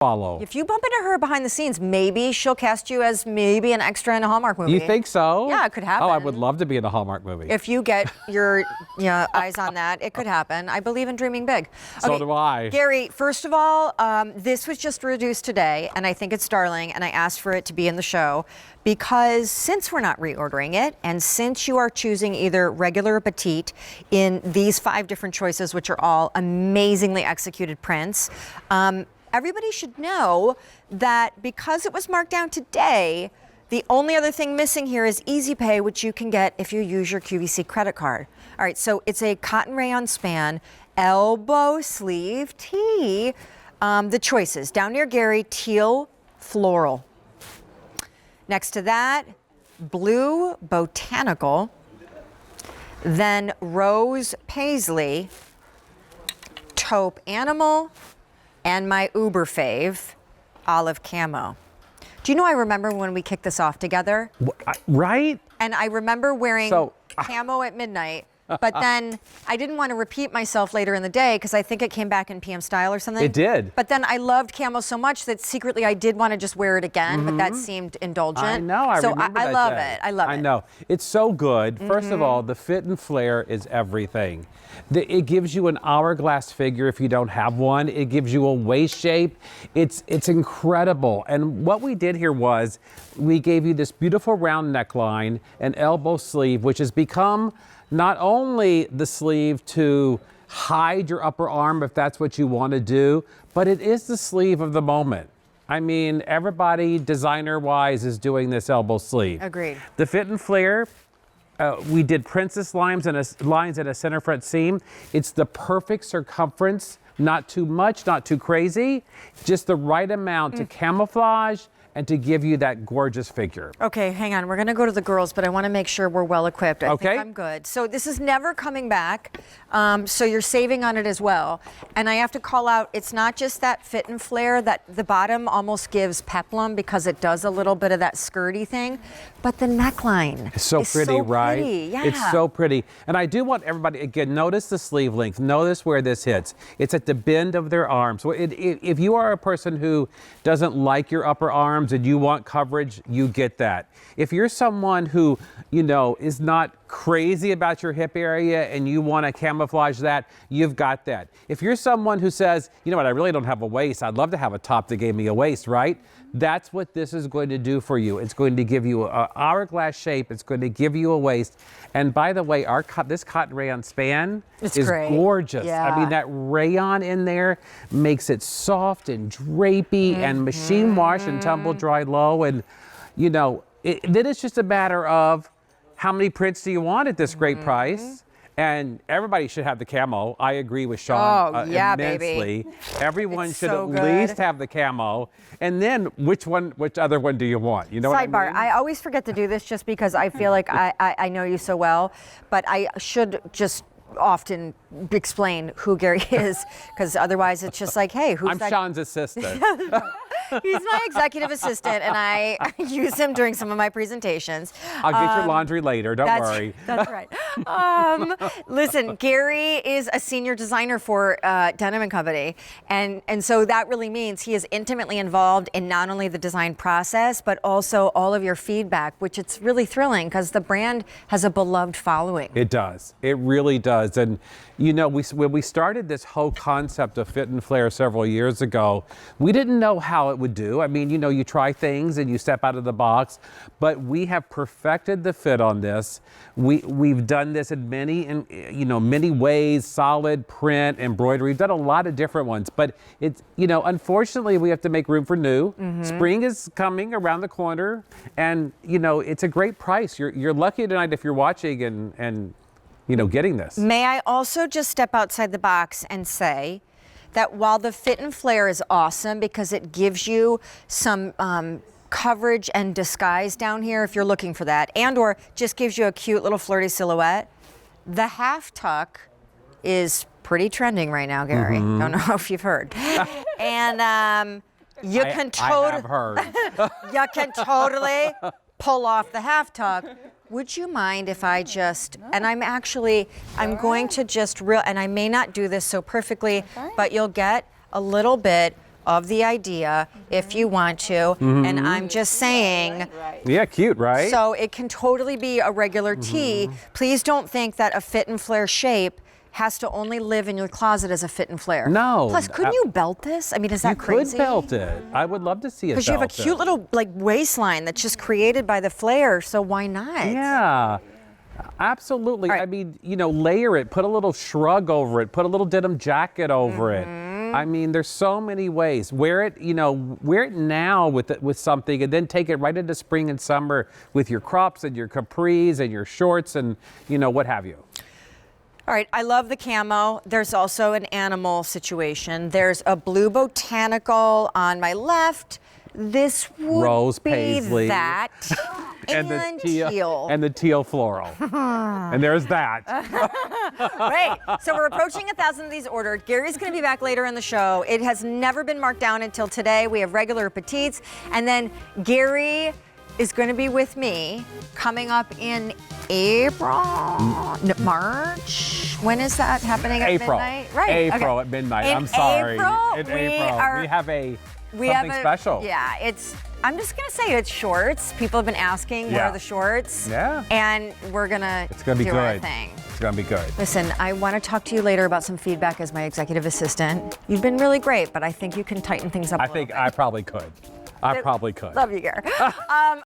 follow. If you bump into her behind the scenes, maybe she'll cast you as maybe an extra in a Hallmark movie. You think so? Yeah, it could happen. Oh, I would love to be in a Hallmark movie. If you get your eyes on that, it could happen. I believe in dreaming big. So do I. Gary, first of all, this was just reduced today, and I think it's darling, and I asked for it to be in the show because since we're not reordering it, and since you are choosing either regular or petite in these 5 different choices, which are all amazingly executed prints, everybody should know that because it was marked down today, the only other thing missing here is Easy Pay, which you can get if you use your QVC credit card. All right, so it's a cotton rayon span, elbow sleeve tee. The choices, down near Gary, teal floral. Next to that, blue botanical, then rose paisley, taupe animal, and my uber fave, olive camo. Do you know I remember when we kicked this off together? Right? And I remember wearing camo at midnight, but then I didn't want to repeat myself later in the day because I think it came back in PM style or something. It did. But then I loved camo so much that secretly I did want to just wear it again, but that seemed indulgent. I know, I remember that I love day. it. I love it. I know. It's so good. First of all, the fit and flare is everything. It gives you an hourglass figure if you don't have one. It gives you a waist shape. It's incredible. And what we did here was we gave you this beautiful round neckline, an elbow sleeve, which has become not only the sleeve to hide your upper arm if that's what you want to do, but it is the sleeve of the moment. I mean, everybody designer-wise is doing this elbow sleeve. Agreed. The fit and flare, we did princess lines and a center front seam. It's the perfect circumference, not too much, not too crazy, just the right amount to camouflage and to give you that gorgeous figure. Okay, hang on. We're going to go to the girls, but I want to make sure we're well equipped. I Okay. think I'm good. So this is never coming back. So you're saving on it as well. And I have to call out, it's not just that fit and flare, that the bottom almost gives peplum because it does a little bit of that skirty thing, but the neckline It's so is pretty, so right? pretty. Yeah. It's so pretty. And I do want everybody, again, notice the sleeve length. Notice where this hits. It's at the bend of their arm. So if you are a person who doesn't like your upper arms and you want coverage, you get that. If you're someone who, is not crazy about your hip area and you want to camouflage that, you've got that. If you're someone who says, you know what, I really don't have a waist, I'd love to have a top that gave me a waist, right? That's what this is going to do for you. It's going to give you an hourglass shape. It's going to give you a waist. And by the way, this cotton rayon span is great. gorgeous. Yeah. I mean, that rayon in there makes it soft and drapey and machine wash and tumble dry low. And, then it's just a matter of how many prints do you want at this great price? And everybody should have the camo. I agree with Sean yeah, immensely. baby. Everyone It's should so at good. least have the camo. And then which other one do you want? You know what I Sidebar, mean? I always forget to do this just because I feel like I know you so well, but I should just often explain who Gary is because otherwise it's just like, hey, who's I'm that? Sean's assistant. He's my executive assistant and I use him during some of my presentations. I'll get your laundry later, don't worry. That's right. Listen, Gary is a senior designer for Denim & Company, and so that really means he is intimately involved in not only the design process, but also all of your feedback, which it's really thrilling because the brand has a beloved following. It does. It really does. And, when we started this whole concept of fit and flare several years ago, we didn't know how it would do. I mean, you try things and you step out of the box, but we have perfected the fit on this. We've done this in many ways, solid print, embroidery. We've done a lot of different ones, but it's, unfortunately we have to make room for new. Spring is coming around the corner and, it's a great price. You're lucky tonight if you're watching and getting this. May I also just step outside the box and say that while the fit and flare is awesome because it gives you some coverage and disguise down here if you're looking for that, and or just gives you a cute little flirty silhouette, the half tuck is pretty trending right now, Gary. Don't know if you've heard. And you can totally pull off the half tuck. Would you mind if I just, and I'm going to just and I may not do this so perfectly, but you'll get a little bit of the idea if you want to. And I'm just saying, Yeah, cute, right? so it can totally be a regular tee. Please don't think that a fit and flare shape has to only live in your closet as a fit and flare. No. Plus, couldn't you belt this? I mean, is that you crazy? could belt it. I would love to see it Because you have a belted. cute little like waistline that's just created by the flare, so why not? Yeah, absolutely. All right. I mean, you know, layer it, put a little shrug over it, put a little denim jacket over it. I mean, there's so many ways. Wear it, you know, wear it now with something, and then take it right into spring and summer with your crops and your capris and your shorts and, you know, what have you. All right, I love the camo. There's also an animal situation. There's a blue botanical on my left. This would Rose be paisley. that. and the teal. And the teal floral. And there's that. Great. So we're approaching 1,000 of these ordered. Gary's going to be back later in the show. It has never been marked down until today. We have regular petites. And then Gary is going to be with me coming up in April, March. When is that happening at April. midnight? Right. April okay. at midnight. In I'm sorry. April, In we April. are- We have something special. Yeah, I'm just gonna say it's shorts. People have been asking where Yeah. are the shorts. Yeah. And it's gonna be do our good. thing. It's gonna be good. Listen, I want to talk to you later about some feedback as my executive assistant. You've been really great, but I think you can tighten things up. I a little think bit. I probably could. I probably could. Love you, Gary.